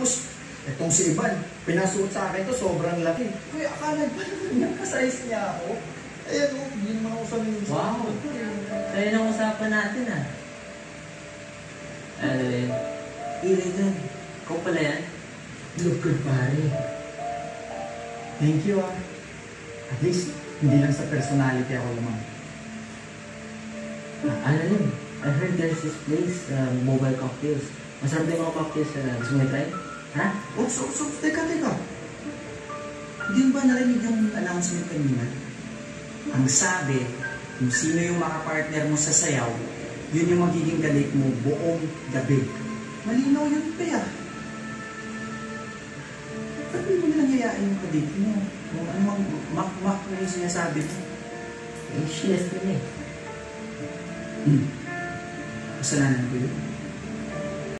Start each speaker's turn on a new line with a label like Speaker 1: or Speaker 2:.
Speaker 1: Tapos, itong si Ivan, pinasuot sa akin to, sobrang laki. Kuya, akala ba naman niya ka-size niya ako? Ayan o, hindi naman ako sa minsan.
Speaker 2: Wow! Kaya nang usapan natin ah. Ano yun? Ilay dun. Ikaw pala yan?
Speaker 1: Look good, pare. Thank you ah. At least, hindi lang sa personality ako lamang.
Speaker 2: Ano yun? I heard there's this place, mobile cocktails. Masarap din mga cocktails. Gusto mo i-try? Ha?
Speaker 1: Teka. Hindi ba narinig yung announcement kanina? Ang sabi, kung sino yung makapartner mo sa sayaw, yun yung magiging galit mo buong gabi. Malinaw yun, pe ah. Ba't mo nilang hayaan yung kadate mo? Kung anong mak-mak na yung sinasabi mo?
Speaker 2: Eh, shilas din eh.
Speaker 1: Kasalanan ko yun.